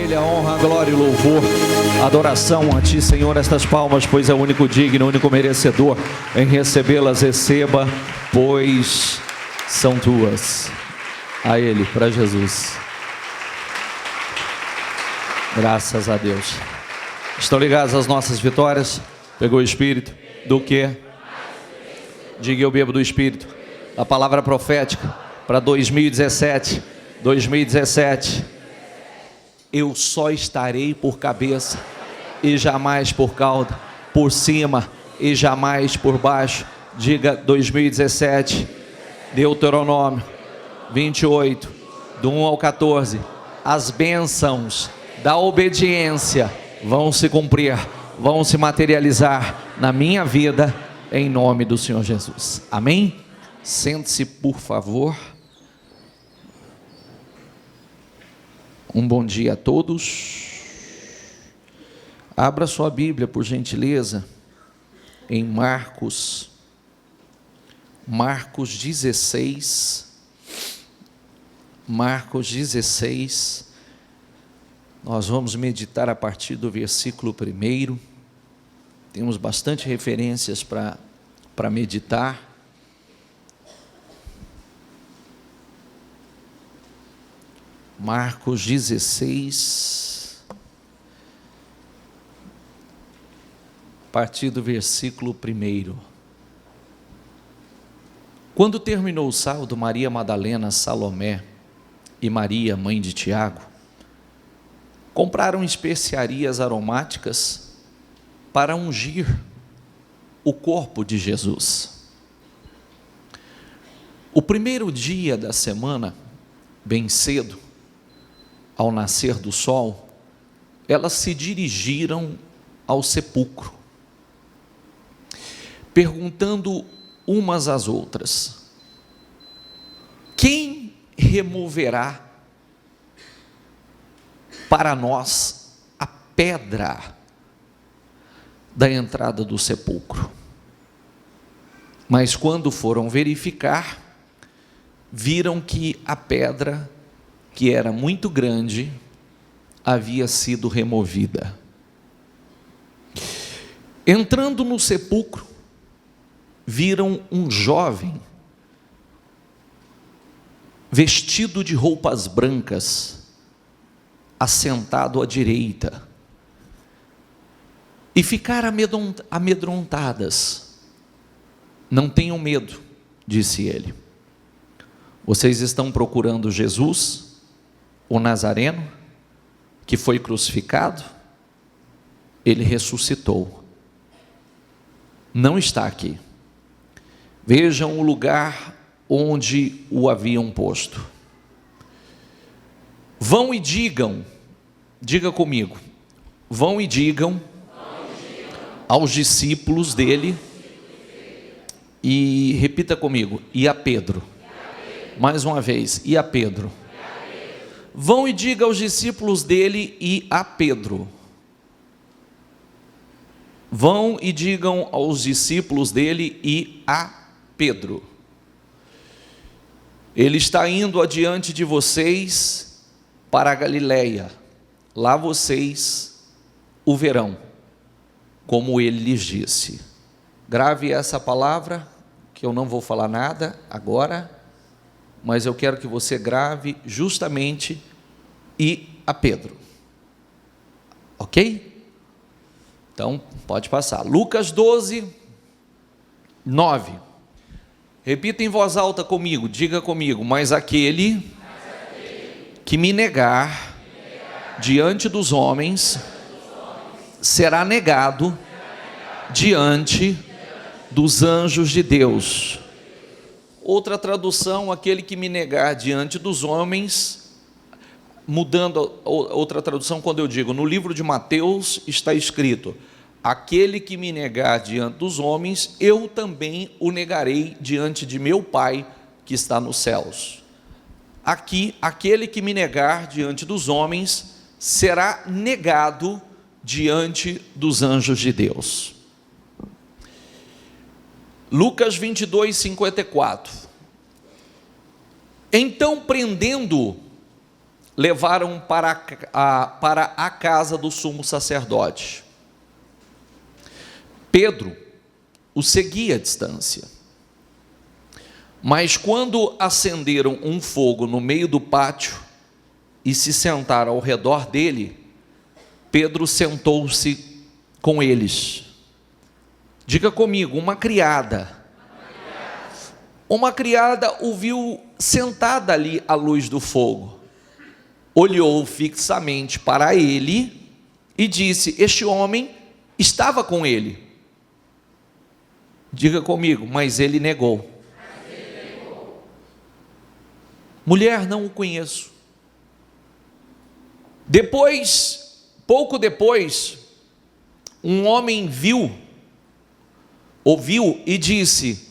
Ele a honra, a glória e o louvor, a adoração a Ti, Senhor. Estas palmas, pois é o único digno, o único merecedor em recebê-las. Receba, pois são Tuas. A Ele, para Jesus. Graças a Deus. Estão ligados às nossas vitórias? Pegou o Espírito? Do quê? Diga: eu bebo do Espírito. A palavra profética para 2017. 2017. Eu só estarei por cabeça e jamais por cauda, por cima e jamais por baixo. Diga: 2017. Deuteronômio 28, do 1 ao 14. As bênçãos da obediência vão se cumprir, vão se materializar na minha vida, em nome do Senhor Jesus. Amém? Sente-se, por favor. Um bom dia a todos. Abra sua Bíblia, por gentileza, em Marcos 16. Marcos 16. Nós vamos meditar a partir do versículo 1. Temos bastante referências para meditar. Marcos 16, a partir do versículo 1. Quando terminou o sábado, Maria Madalena, Salomé e Maria, mãe de Tiago, compraram especiarias aromáticas para ungir o corpo de Jesus. O primeiro dia da semana, bem cedo, ao nascer do sol, elas se dirigiram ao sepulcro, perguntando umas às outras: quem removerá para nós a pedra da entrada do sepulcro? Mas quando foram verificar, viram que a pedra, que era muito grande, havia sido removida. Entrando no sepulcro, viram um jovem vestido de roupas brancas, assentado à direita, e ficaram amedrontadas. Não tenham medo, disse ele. Vocês estão procurando Jesus, o Nazareno, que foi crucificado? Ele ressuscitou. Não está aqui. Vejam o lugar onde o haviam posto. Vão e digam, diga comigo, vão e digam aos discípulos dele, e repita comigo, e a Pedro. Mais uma vez, e a Pedro. Vão e diga aos discípulos dele e a Pedro. Vão e digam aos discípulos dele e a Pedro. Ele está indo adiante de vocês para a Galileia. Lá vocês o verão, como ele lhes disse. Grave essa palavra, que eu não vou falar nada agora, mas eu quero que você grave justamente e a Pedro. Ok? Então, pode passar. Lucas 12, 9. Repita em voz alta comigo, diga comigo: mas aquele que me negar diante dos homens será negado diante dos anjos de Deus. Outra tradução: aquele que me negar diante dos homens. Mudando outra tradução, quando eu digo, no livro de Mateus está escrito: aquele que me negar diante dos homens, eu também o negarei diante de meu Pai que está nos céus. Aqui, aquele que me negar diante dos homens será negado diante dos anjos de Deus. Lucas 22, 54. Então, prendendo levaram para a casa do sumo sacerdote. Pedro o seguia à distância. Mas quando acenderam um fogo no meio do pátio e se sentaram ao redor dele, Pedro sentou-se com eles. Diga comigo, uma criada. Uma criada o viu sentada ali à luz do fogo. Olhou fixamente para ele e disse: este homem estava com ele. Diga comigo, mas ele negou. Mulher, não o conheço. Pouco depois, um homem ouviu e disse: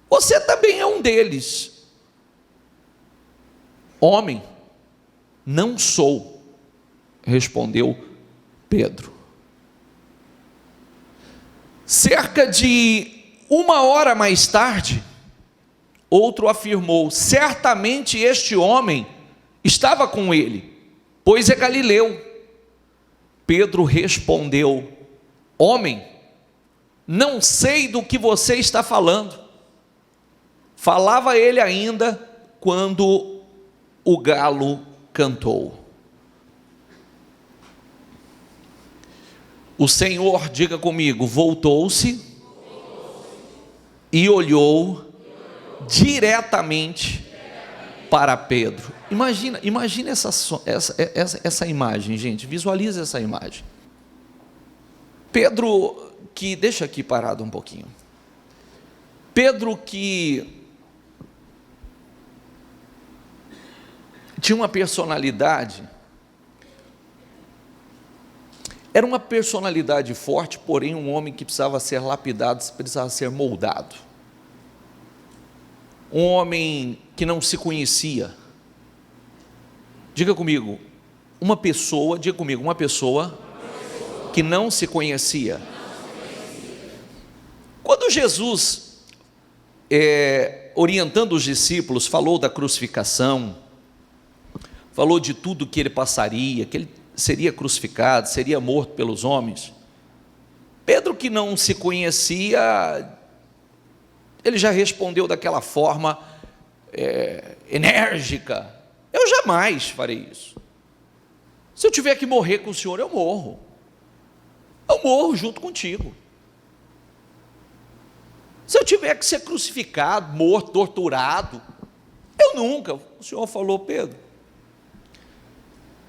você também é um deles. Homem, não sou, respondeu Pedro. Cerca de 1 hora mais tarde, outro afirmou: certamente este homem estava com ele, pois é galileu. Pedro respondeu: homem, não sei do que você está falando. Falava ele ainda quando o galo cantou. O Senhor, diga comigo, voltou-se e olhou diretamente para Pedro. Imagina essa imagem, gente. Visualiza essa imagem. Pedro, que deixa aqui parado um pouquinho. Pedro, que tinha uma personalidade, era uma personalidade forte, porém um homem que precisava ser lapidado, precisava ser moldado. Um homem que não se conhecia. Diga comigo, uma pessoa que não se conhecia. Quando Jesus, orientando os discípulos, falou da crucificação, falou de tudo que ele passaria, que ele seria crucificado, seria morto pelos homens. Pedro, que não se conhecia, ele já respondeu daquela forma enérgica: eu jamais farei isso. Se eu tiver que morrer com o Senhor, eu morro junto contigo. Se eu tiver que ser crucificado, morto, torturado, eu nunca. O Senhor falou: Pedro,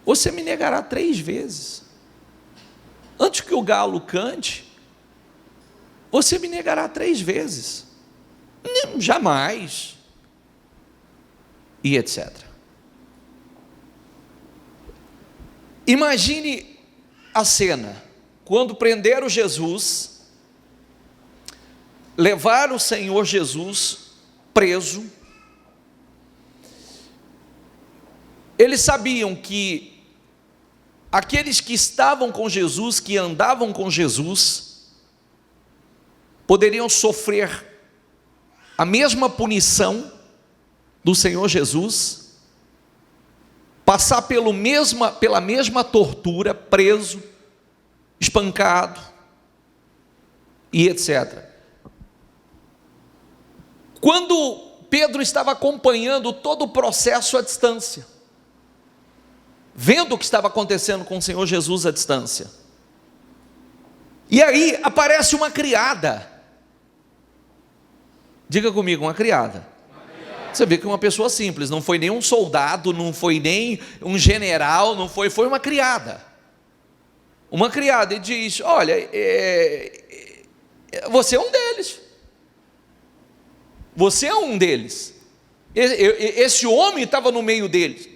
você me negará 3 vezes. Antes que o galo cante, você me negará 3 vezes. Jamais. E etc. Imagine a cena, quando prenderam Jesus, levaram o Senhor Jesus preso. Eles sabiam que aqueles que estavam com Jesus, que andavam com Jesus, poderiam sofrer a mesma punição do Senhor Jesus, passar pela mesma tortura, preso, espancado e etc. Quando Pedro estava acompanhando todo o processo à distância, vendo o que estava acontecendo com o Senhor Jesus à distância, e aí aparece uma criada. Diga comigo, uma criada. Você vê que é uma pessoa simples, não foi nem um soldado, não foi nem um general, foi uma criada. Uma criada, e diz: olha, você é um deles. Você é um deles. Esse homem estava no meio deles,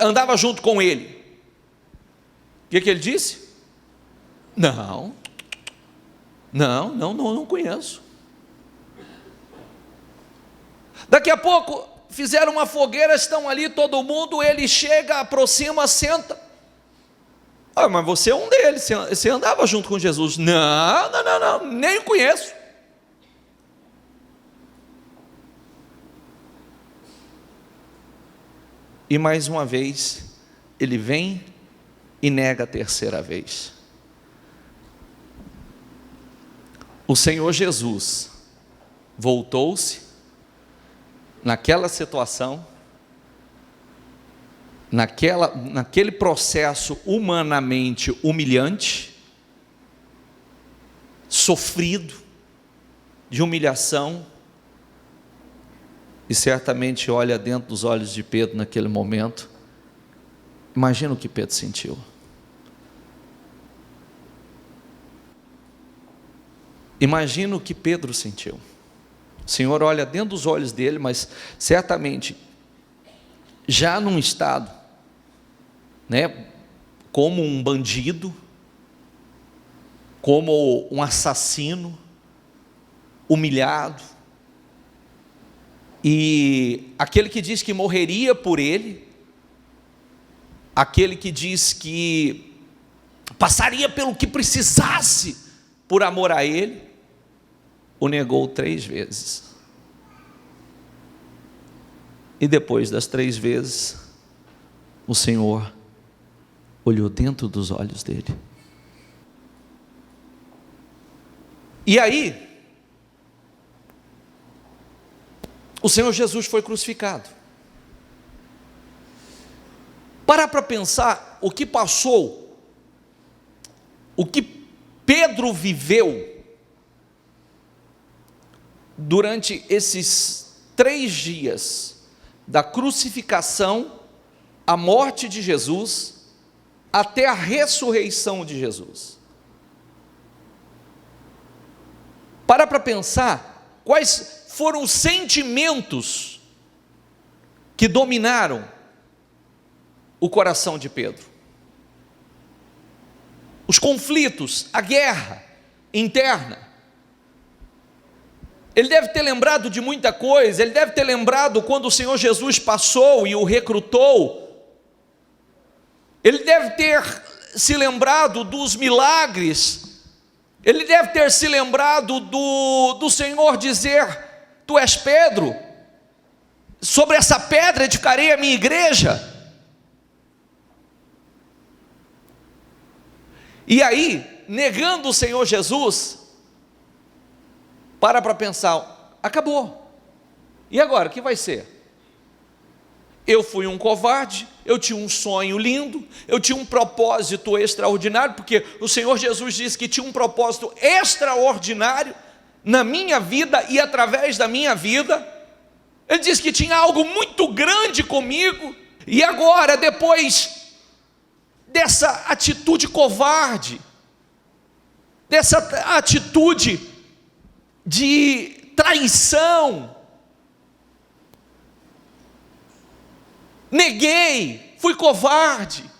andava junto com ele. O que ele disse? Não conheço. Daqui a pouco fizeram uma fogueira, estão ali todo mundo, ele chega, aproxima, senta. Mas você é um deles, você andava junto com Jesus. Não, nem conheço. E mais uma vez, ele vem e nega a terceira vez. O Senhor Jesus voltou-se naquela situação, naquele processo humanamente humilhante, sofrido, de humilhação, e certamente olha dentro dos olhos de Pedro naquele momento. Imagina o que Pedro sentiu. Imagina o que Pedro sentiu. O Senhor olha dentro dos olhos dele, mas certamente já num estado, como um bandido, como um assassino, humilhado, e aquele que diz que morreria por ele, aquele que diz que passaria pelo que precisasse por amor a ele, o negou 3 vezes. E depois das 3 vezes, o Senhor olhou dentro dos olhos dele. E aí, o Senhor Jesus foi crucificado. Para pensar o que passou, o que Pedro viveu durante esses 3 dias, da crucificação, a morte de Jesus, até a ressurreição de Jesus. Para pensar quais foram os sentimentos que dominaram o coração de Pedro. Os conflitos, a guerra interna. Ele deve ter lembrado de muita coisa, ele deve ter lembrado quando o Senhor Jesus passou e o recrutou. Ele deve ter se lembrado dos milagres. Ele deve ter se lembrado do Senhor dizer: tu és Pedro, sobre essa pedra edificarei a minha igreja. E aí, negando o Senhor Jesus, para pensar, acabou. E agora, o que vai ser? Eu fui um covarde, eu tinha um sonho lindo, eu tinha um propósito extraordinário, porque o Senhor Jesus disse que tinha um propósito extraordinário na minha vida e através da minha vida. Ele disse que tinha algo muito grande comigo, e agora, depois dessa atitude covarde, dessa atitude de traição, neguei, fui covarde,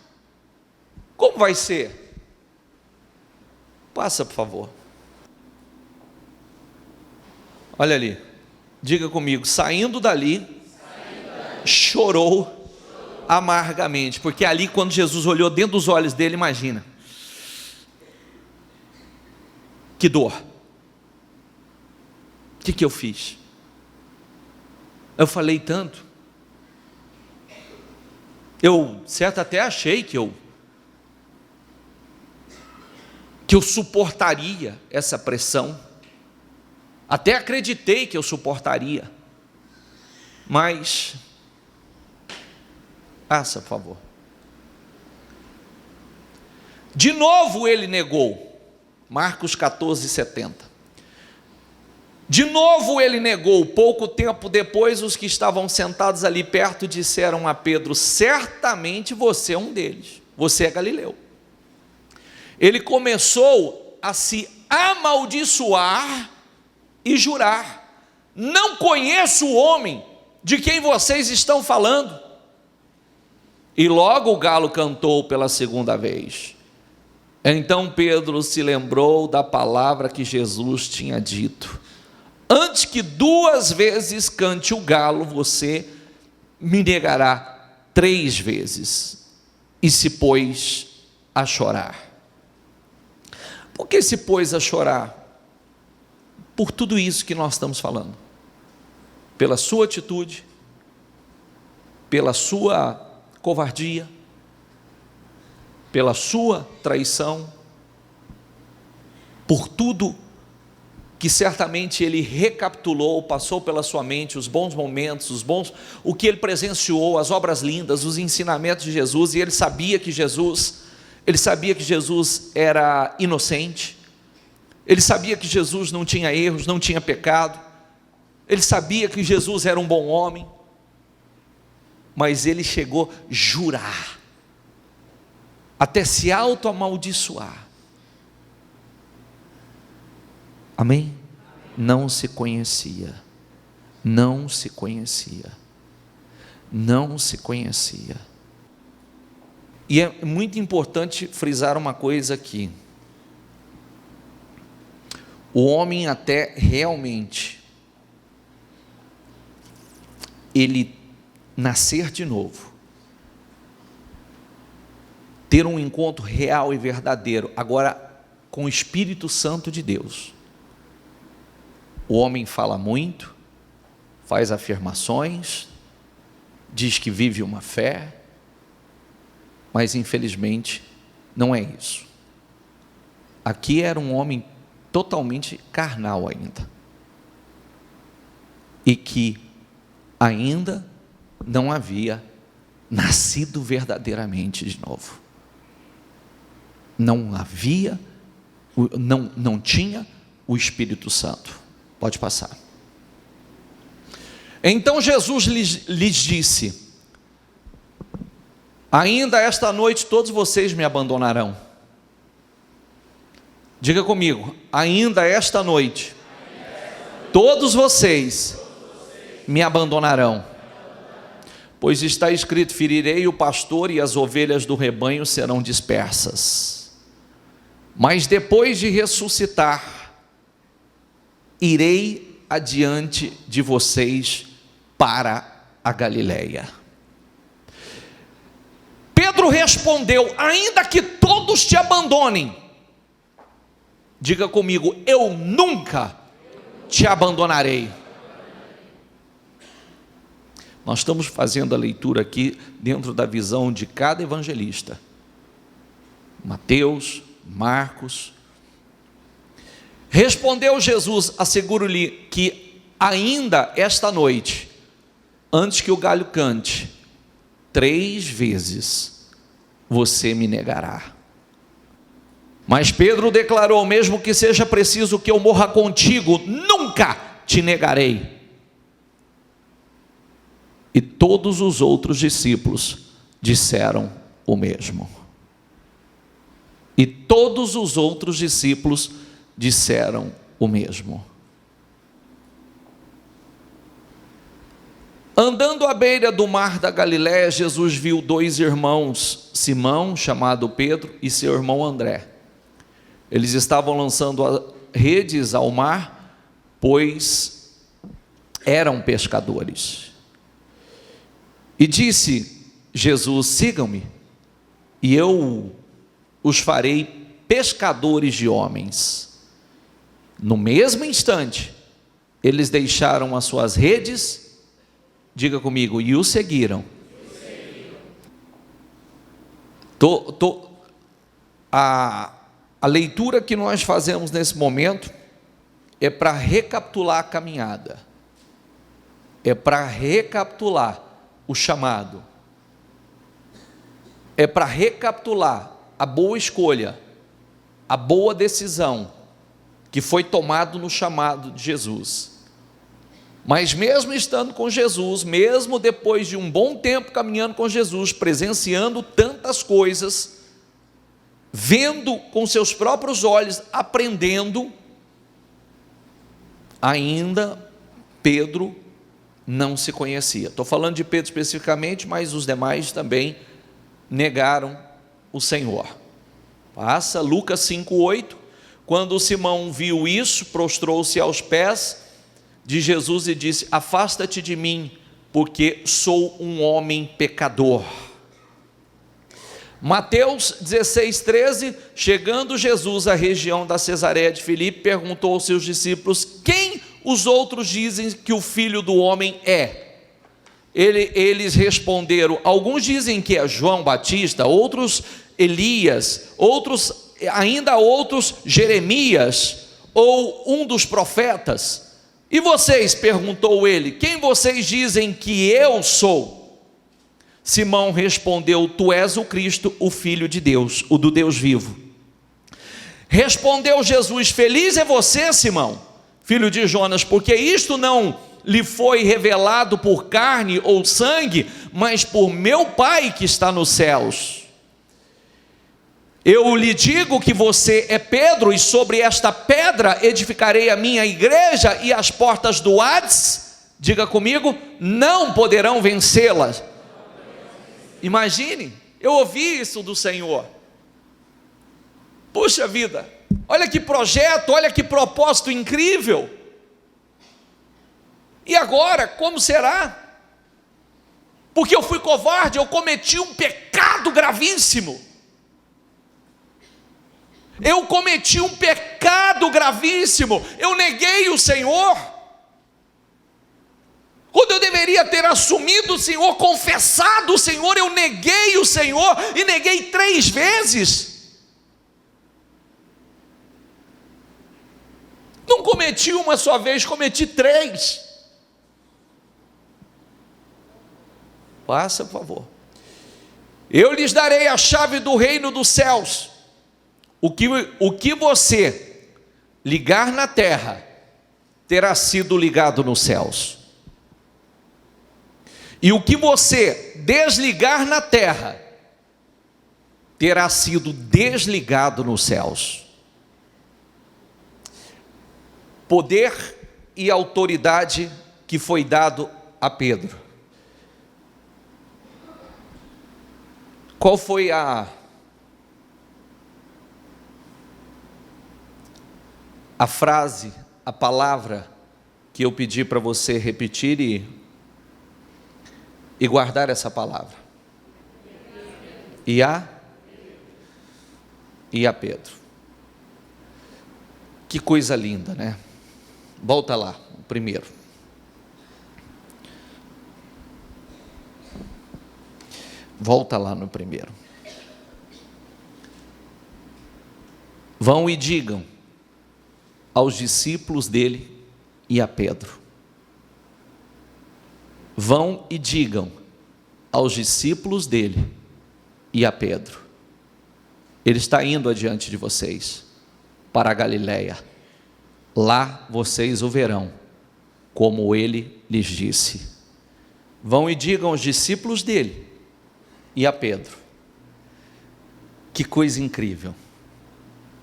como vai ser? Passa, por favor. Olha ali, diga comigo: saindo dali, chorou amargamente, porque ali, quando Jesus olhou dentro dos olhos dele, imagina, que dor. O que eu fiz? Eu falei tanto, eu certo até achei que eu suportaria essa pressão, até acreditei que eu suportaria, mas, passa, por favor. De novo ele negou, Marcos 14:70. De novo ele negou. Pouco tempo depois, os que estavam sentados ali perto disseram a Pedro: certamente você é um deles, você é Galileu. Ele começou a se amaldiçoar e jurar: não conheço o homem de quem vocês estão falando. E logo o galo cantou pela segunda vez. Então Pedro se lembrou da palavra que Jesus tinha dito: antes que 2 vezes cante o galo, você me negará 3 vezes. E se pôs a chorar. Por que se pôs a chorar? Por tudo isso que nós estamos falando. Pela sua atitude, pela sua covardia, pela sua traição, por tudo que certamente ele recapitulou, passou pela sua mente, os bons momentos, o que ele presenciou, as obras lindas, os ensinamentos de Jesus, e ele sabia que Jesus era inocente, ele sabia que Jesus não tinha erros, não tinha pecado, ele sabia que Jesus era um bom homem, mas ele chegou a jurar, até se auto-amaldiçoar. Amém? Não se conhecia, não se conhecia, não se conhecia. E é muito importante frisar uma coisa aqui: o homem, até realmente ele nascer de novo, ter um encontro real e verdadeiro, agora com o Espírito Santo de Deus. O homem fala muito, faz afirmações, diz que vive uma fé, mas infelizmente não é isso. Aqui era um homem totalmente carnal ainda, e que ainda não havia nascido verdadeiramente de novo. Não havia, não tinha o Espírito Santo. Pode passar. Então Jesus lhes disse: ainda esta noite todos vocês me abandonarão. Diga comigo: ainda esta noite todos vocês me abandonarão. Pois está escrito: ferirei o pastor e as ovelhas do rebanho serão dispersas. Mas depois de ressuscitar, irei adiante de vocês para a Galileia. Pedro respondeu: ainda que todos te abandonem, diga comigo, eu nunca te abandonarei. Nós estamos fazendo a leitura aqui dentro da visão de cada evangelista: Mateus, Marcos. Respondeu Jesus: asseguro-lhe que ainda esta noite, antes que o galho cante, 3 vezes você me negará. Mas Pedro declarou: mesmo que seja preciso que eu morra contigo, nunca te negarei. E todos os outros discípulos disseram o mesmo. E todos os outros discípulos disseram o mesmo. Andando à beira do mar da Galiléia, Jesus viu 2 irmãos, Simão, chamado Pedro, e seu irmão André. Eles estavam lançando redes ao mar, pois eram pescadores. E disse Jesus: sigam-me, e eu os farei pescadores de homens. No mesmo instante, eles deixaram as suas redes, diga comigo, e o seguiram. A leitura que nós fazemos nesse momento é para recapitular a caminhada, é para recapitular o chamado, é para recapitular a boa escolha, a boa decisão que foi tomado no chamado de Jesus. Mas mesmo estando com Jesus, mesmo depois de um bom tempo caminhando com Jesus, presenciando tantas coisas, vendo com seus próprios olhos, aprendendo, ainda Pedro não se conhecia. Estou falando de Pedro especificamente, mas os demais também negaram o Senhor. Passa Lucas 5:8. Quando Simão viu isso, prostrou-se aos pés de Jesus e disse: afasta-te de mim, porque sou um homem pecador. Mateus 16:13, chegando Jesus à região da Cesareia de Filipe, perguntou aos seus discípulos: quem os outros dizem que o Filho do Homem é? Eles responderam, alguns dizem que é João Batista, outros Elias, ainda outros Jeremias, ou um dos profetas. E vocês, perguntou ele, quem vocês dizem que eu sou? Simão respondeu, tu és o Cristo, o Filho de Deus, o do Deus vivo. Respondeu Jesus, feliz é você, Simão, filho de Jonas, porque isto não lhe foi revelado por carne ou sangue, mas por meu Pai que está nos céus. Eu lhe digo que você é Pedro, e sobre esta pedra edificarei a minha igreja, e as portas do Hades, diga comigo, não poderão vencê-las. Imagine, eu ouvi isso do Senhor. Puxa vida, olha que projeto, olha que propósito incrível. E agora, como será? Porque eu fui covarde, eu cometi um pecado gravíssimo. Eu cometi um pecado gravíssimo, eu neguei o Senhor, quando eu deveria ter assumido o Senhor, confessado o Senhor, eu neguei o Senhor, e neguei 3 vezes, não cometi uma só vez, cometi 3, passa por favor, eu lhes darei a chave do reino dos céus, o que você ligar na terra, terá sido ligado nos céus, e o que você desligar na terra, terá sido desligado nos céus. Poder e autoridade que foi dado a Pedro. Qual foi a frase, a palavra que eu pedi para você repetir e guardar essa palavra? E a Pedro. Que coisa linda, né? Volta lá, o primeiro. Volta lá no primeiro. Vão e digam aos discípulos dele e a Pedro. Vão e digam aos discípulos dele e a Pedro. Ele está indo adiante de vocês para a Galileia. Lá vocês o verão, como ele lhes disse. Vão e digam aos discípulos dele e a Pedro. Que coisa incrível,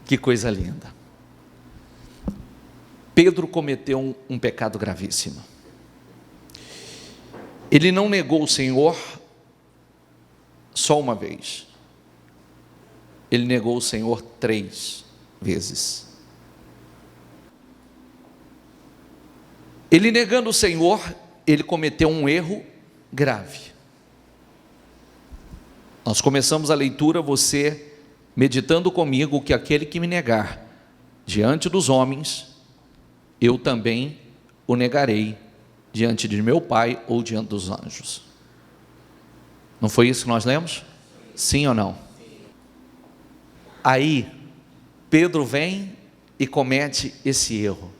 que coisa linda. Pedro cometeu um pecado gravíssimo. Ele não negou o Senhor só uma vez. Ele negou o Senhor 3 vezes. Ele negando o Senhor, ele cometeu um erro grave. Nós começamos a leitura, você meditando comigo que aquele que me negar diante dos homens, eu também o negarei diante de meu Pai ou diante dos anjos. Não foi isso que nós lemos? Sim ou não? Aí, Pedro vem e comete esse erro.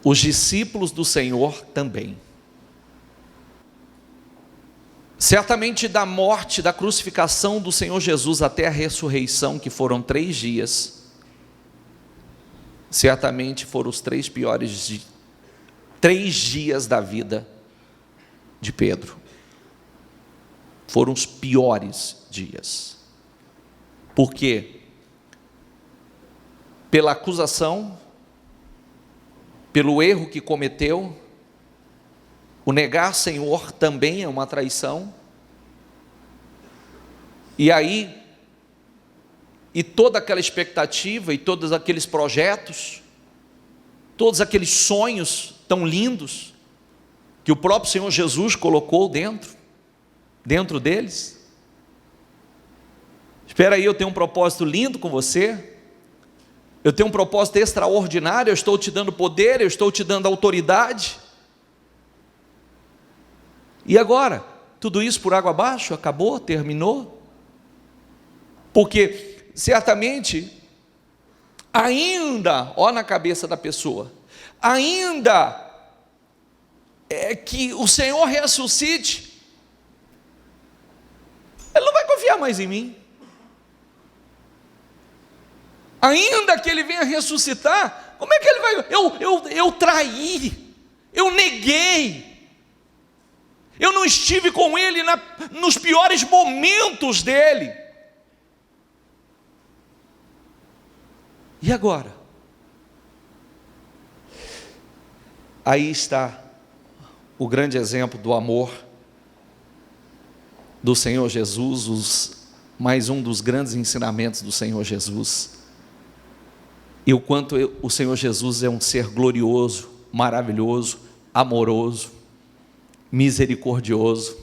Os discípulos do Senhor também. Certamente da morte, da crucificação do Senhor Jesus até a ressurreição, que foram 3 dias, certamente foram os 3 dias da vida de Pedro. Foram os piores dias. Por quê? Pela acusação, pelo erro que cometeu, o negar Senhor também é uma traição. E aí, e toda aquela expectativa, e todos aqueles projetos, todos aqueles sonhos tão lindos, que o próprio Senhor Jesus colocou dentro deles. Espera aí, eu tenho um propósito lindo com você, eu tenho um propósito extraordinário, eu estou te dando poder, eu estou te dando autoridade. E agora? Tudo isso por água abaixo? Acabou? Terminou? Porque certamente ainda, ó na cabeça da pessoa, ainda é que o Senhor ressuscite, Ele não vai confiar mais em mim. Ainda que Ele venha ressuscitar, como é que Ele vai? Eu traí, eu neguei, eu não estive com Ele nos piores momentos dele. E agora? Aí está o grande exemplo do amor do Senhor Jesus, mais um dos grandes ensinamentos do Senhor Jesus. E o quanto o Senhor Jesus é um ser glorioso, maravilhoso, amoroso, misericordioso,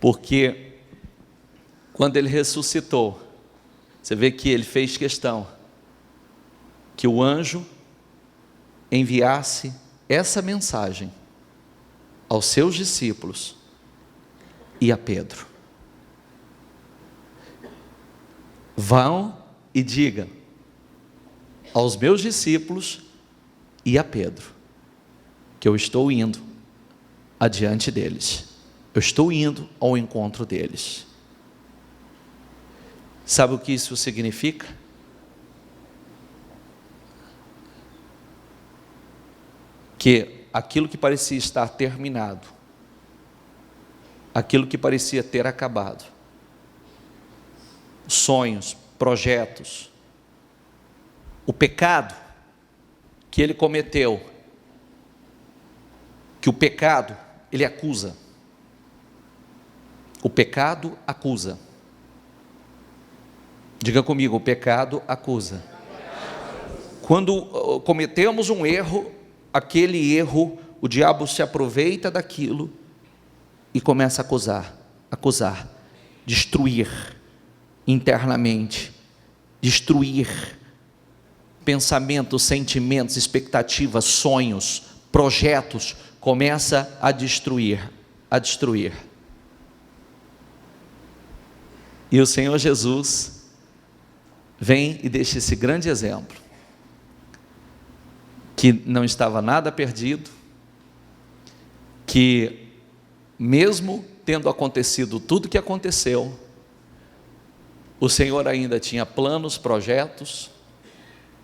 porque quando Ele ressuscitou, você vê que Ele fez questão que o anjo enviasse essa mensagem aos seus discípulos e a Pedro: vão e digam aos meus discípulos e a Pedro que eu estou indo adiante deles, eu estou indo ao encontro deles. Sabe o que isso significa? Que aquilo que parecia estar terminado, aquilo que parecia ter acabado, sonhos, projetos, o pecado que ele cometeu, que o pecado, ele acusa, o pecado acusa, diga comigo, o pecado acusa. Quando cometemos um erro, aquele erro, o diabo se aproveita daquilo e começa a acusar, destruir internamente, destruir pensamentos, sentimentos, expectativas, sonhos, projetos, começa a destruir. E o Senhor Jesus vem e deixa esse grande exemplo, que não estava nada perdido, que mesmo tendo acontecido tudo que aconteceu, o Senhor ainda tinha planos, projetos,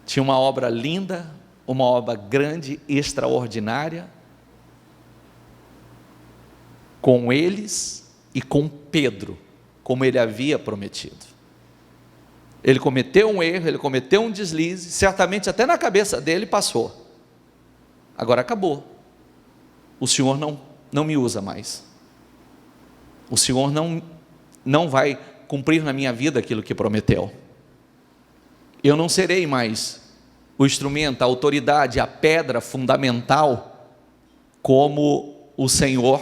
tinha uma obra linda, uma obra grande, extraordinária, com eles e com Pedro, como ele havia prometido. Ele cometeu um erro, ele cometeu um deslize, certamente até na cabeça dele passou. Agora acabou. O Senhor não me usa mais. O Senhor não vai cumprir na minha vida aquilo que prometeu. Eu não serei mais o instrumento, a autoridade, a pedra fundamental, como o Senhor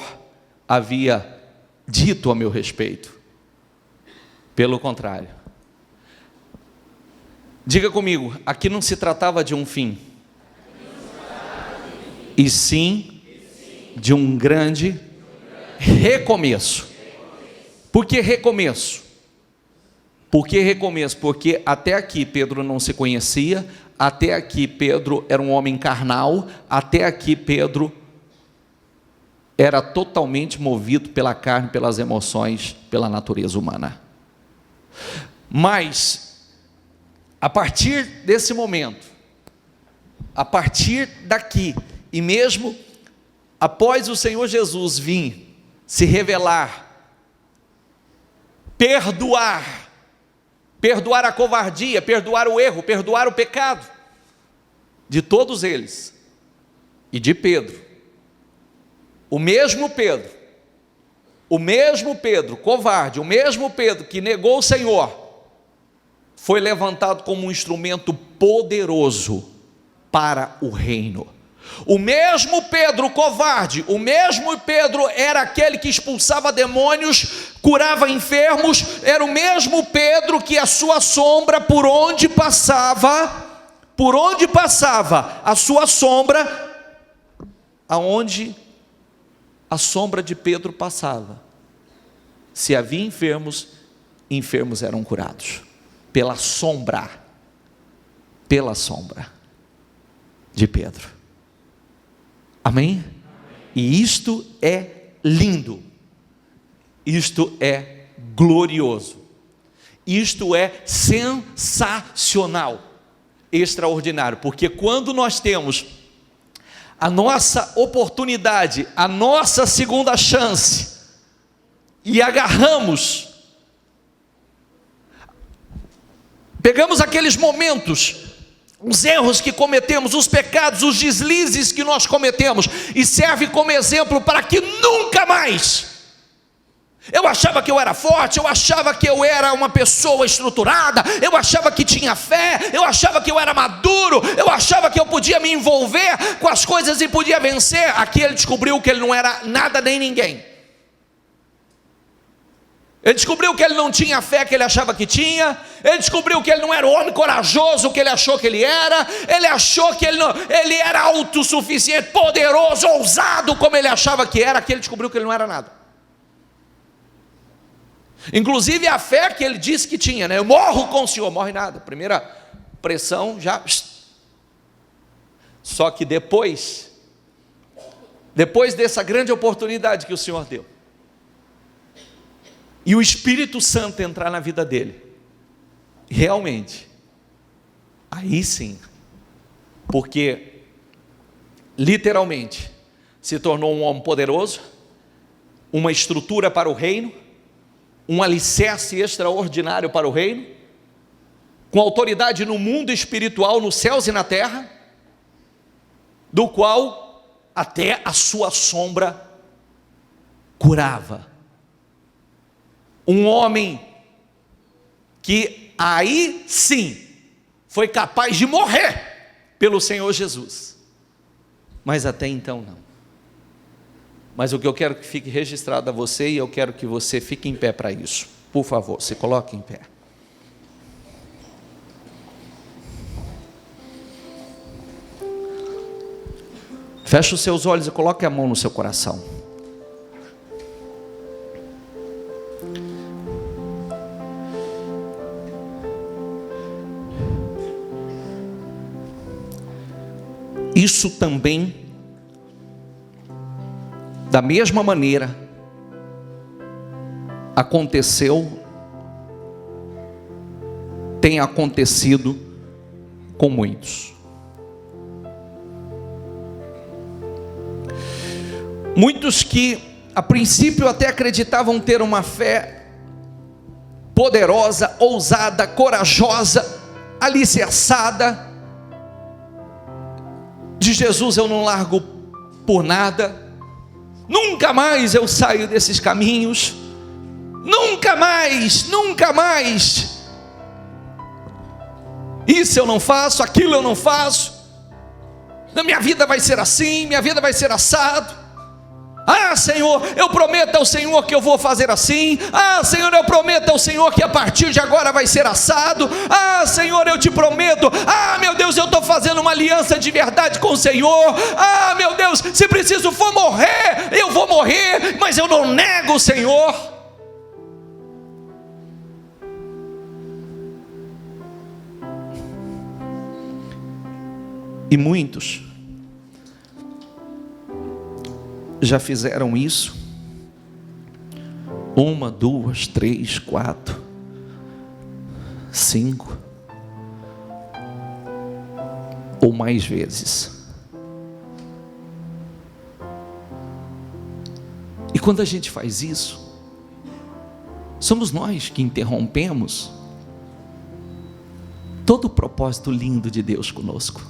havia dito a meu respeito. Pelo contrário. Diga comigo, aqui não se tratava de um fim, e sim de um grande recomeço. Por que recomeço? Por que recomeço? Porque até aqui Pedro não se conhecia, até aqui Pedro era um homem carnal, até aqui Pedro era totalmente movido pela carne, pelas emoções, pela natureza humana. Mas, a partir desse momento, a partir daqui, e mesmo após o Senhor Jesus vir se revelar, perdoar a covardia, perdoar o erro, perdoar o pecado de todos eles e de Pedro, o mesmo Pedro covarde, o mesmo Pedro que negou o Senhor, foi levantado como um instrumento poderoso para o reino. O mesmo Pedro covarde, o mesmo Pedro era aquele que expulsava demônios, curava enfermos, era o mesmo Pedro que a sua sombra, por onde passava, a sua sombra, aonde a sombra de Pedro passava. Se havia enfermos, enfermos eram curados. Pela sombra de Pedro. Amém? E isto é lindo. Isto é glorioso. Isto é sensacional, extraordinário, porque quando nós temos a nossa oportunidade, a nossa segunda chance, e agarramos, pegamos aqueles momentos, os erros que cometemos, os pecados, os deslizes que nós cometemos, e serve como exemplo para que nunca mais. Eu achava que eu era forte, eu achava que eu era uma pessoa estruturada, eu achava que tinha fé, eu achava que eu era maduro, eu achava que eu podia me envolver com as coisas e podia vencer. Aqui ele descobriu que ele não era nada nem ninguém. Ele descobriu que ele não tinha a fé que ele achava que tinha. Ele descobriu que ele não era o homem corajoso que ele achou que ele era. Ele achou que ele era autossuficiente, poderoso, ousado como ele achava que era. Aqui ele descobriu que ele não era nada. Inclusive a fé que ele disse que tinha, né? Eu morro com o Senhor, morre nada. Primeira pressão já. Só que depois dessa grande oportunidade que o Senhor deu, e o Espírito Santo entrar na vida dele, realmente, aí sim, porque literalmente se tornou um homem poderoso, uma estrutura para o reino, um alicerce extraordinário para o reino, com autoridade no mundo espiritual, nos céus e na terra, do qual até a sua sombra curava. Um homem que aí sim foi capaz de morrer pelo Senhor Jesus, mas até então não. Mas o que eu quero que fique registrado a você, e eu quero que você fique em pé para isso. Por favor, se coloque em pé. Feche os seus olhos e coloque a mão no seu coração. Isso também, da mesma maneira, tem acontecido com muitos. Muitos que a princípio até acreditavam ter uma fé poderosa, ousada, corajosa, alicerçada. De Jesus eu não largo por nada. Nunca mais eu saio desses caminhos, nunca mais, isso eu não faço, aquilo eu não faço, na minha vida vai ser assim, minha vida vai ser assado. Ah, Senhor, eu prometo ao Senhor que eu vou fazer assim. Ah, Senhor, eu prometo ao Senhor que a partir de agora vai ser assado. Ah, Senhor, eu te prometo. Ah, meu Deus, eu estou fazendo uma aliança de verdade com o Senhor. Ah, meu Deus, se preciso for morrer, eu vou morrer, mas eu não nego o Senhor. E muitos já fizeram isso 1, 2, 3, 4, 5 ou mais vezes. E quando a gente faz isso, somos nós que interrompemos todo o propósito lindo de Deus conosco.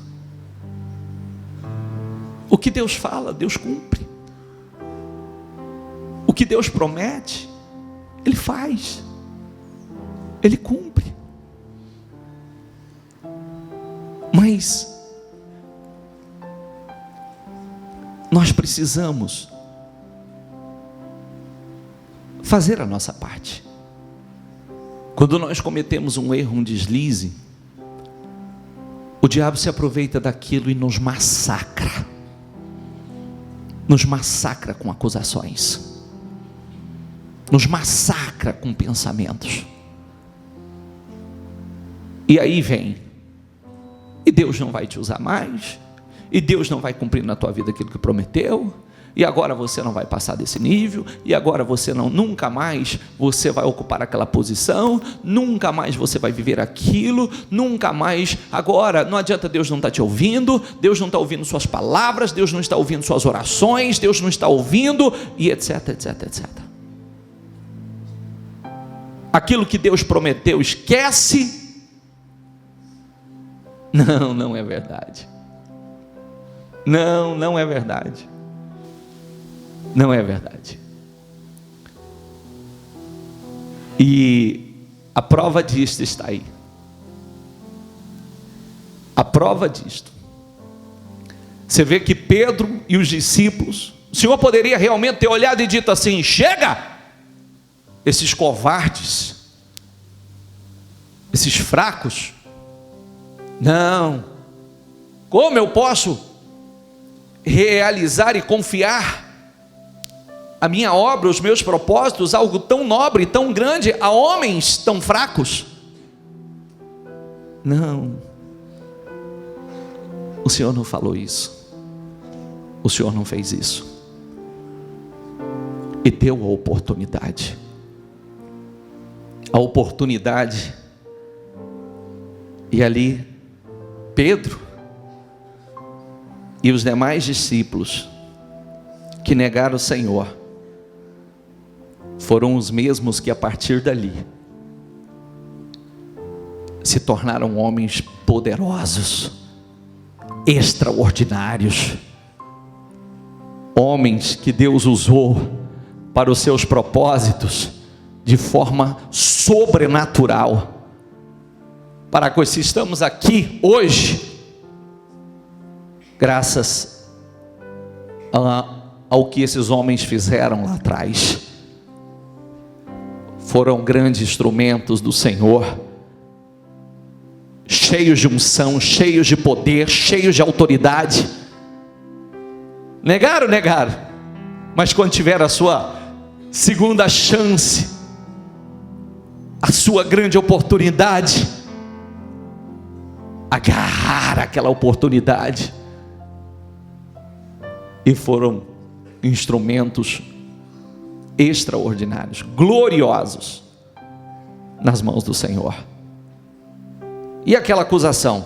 O que Deus fala, Deus cumpre. O que Deus promete, Ele faz, Ele cumpre. Mas nós precisamos fazer a nossa parte. Quando nós cometemos um erro, um deslize, o diabo se aproveita daquilo e nos massacra. nos massacra com acusações, nos massacra com pensamentos. E aí vem, e Deus não vai te usar mais, e Deus não vai cumprir na tua vida aquilo que prometeu, e agora você não vai passar desse nível, e agora você nunca mais você vai ocupar aquela posição, nunca mais você vai viver aquilo, nunca mais, agora não adianta, Deus não está te ouvindo, Deus não está ouvindo suas palavras, Deus não está ouvindo suas orações, Deus não está ouvindo, e etc, etc, etc. Aquilo que Deus prometeu, esquece. Não, não é verdade. Não, não é verdade. Não é verdade. E a prova disto está aí. A prova disto. Você vê que Pedro e os discípulos, o Senhor poderia realmente ter olhado e dito assim: chega! Esses covardes, esses fracos. Não. Como eu posso realizar e confiar a minha obra, os meus propósitos, algo tão nobre, tão grande, a homens tão fracos? Não. O Senhor não falou isso. O Senhor não fez isso. E deu a oportunidade. A oportunidade. E ali, Pedro e os demais discípulos que negaram o Senhor foram os mesmos que a partir dali se tornaram homens poderosos, extraordinários, homens que Deus usou para os seus propósitos de forma sobrenatural. Para que se estamos aqui hoje, graças ao que esses homens fizeram lá atrás. Foram grandes instrumentos do Senhor, cheios de unção, cheios de poder, cheios de autoridade. Negaram, mas quando tiver a sua segunda chance, a sua grande oportunidade, agarrar aquela oportunidade, e foram instrumentos extraordinários, gloriosos, nas mãos do Senhor. E aquela acusação,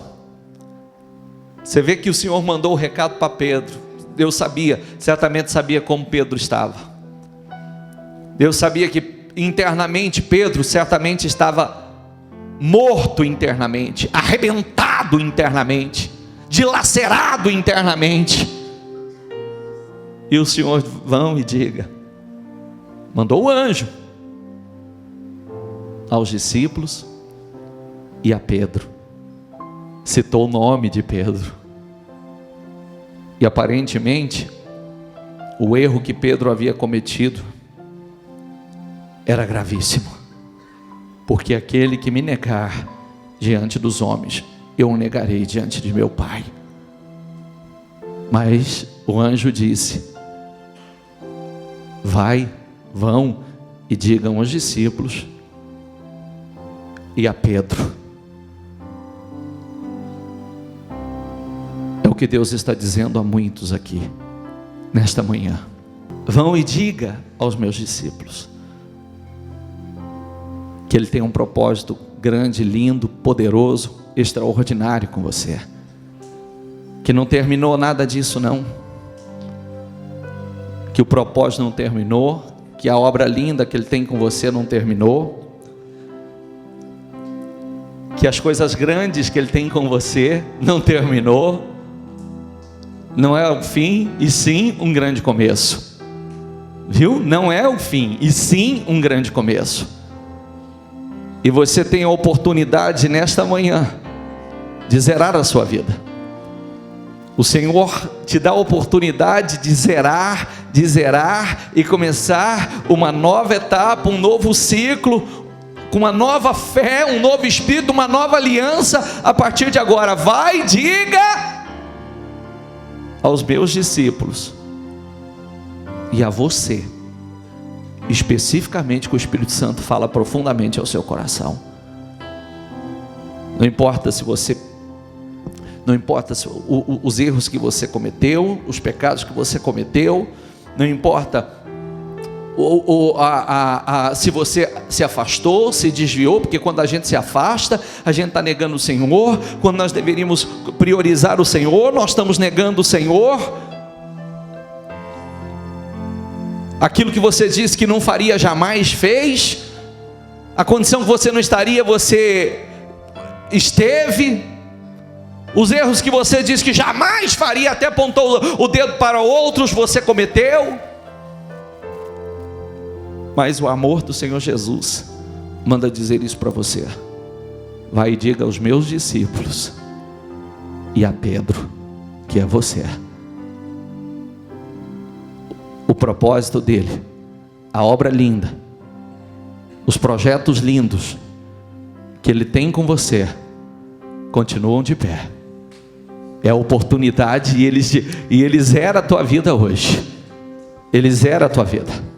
você vê que o Senhor mandou o recado para Pedro. Deus sabia, certamente sabia como Pedro estava. Deus sabia que internamente Pedro certamente estava morto internamente, arrebentado internamente, dilacerado internamente. E o Senhor, vão e diga, mandou o anjo aos discípulos e a Pedro, citou o nome de Pedro. E aparentemente o erro que Pedro havia cometido era gravíssimo, porque aquele que me negar diante dos homens, eu o negarei diante de meu Pai. Mas o anjo disse: vão e digam aos discípulos e a Pedro. É o que Deus está dizendo a muitos aqui nesta manhã. Vão e diga aos meus discípulos que Ele tem um propósito grande, lindo, poderoso, extraordinário com você, que não terminou nada disso não, que o propósito não terminou, que a obra linda que Ele tem com você não terminou, que as coisas grandes que Ele tem com você não terminou, não é o fim, e sim um grande começo, viu? Não é o fim, e sim um grande começo. E você tem a oportunidade nesta manhã de zerar a sua vida. O Senhor te dá a oportunidade de zerar e começar uma nova etapa, um novo ciclo, com uma nova fé, um novo espírito, uma nova aliança a partir de agora. Vai, diga aos meus discípulos e a você, especificamente, que o Espírito Santo fala profundamente ao seu coração. Não importa se você, não importa se, os erros que você cometeu, os pecados que você cometeu, não importa se você se afastou, se desviou, porque quando a gente se afasta, a gente está negando o Senhor. Quando nós deveríamos priorizar o Senhor, nós estamos negando o Senhor. Aquilo que você disse que não faria, jamais fez. A condição que você não estaria, você esteve. Os erros que você disse que jamais faria, até apontou o dedo para outros, você cometeu. Mas o amor do Senhor Jesus manda dizer isso para você. Vai e diga aos meus discípulos e a Pedro, que é você, o propósito dele, a obra linda, os projetos lindos que ele tem com você, continuam de pé. É a oportunidade, e eles zeram a tua vida hoje. Eles zeram a tua vida.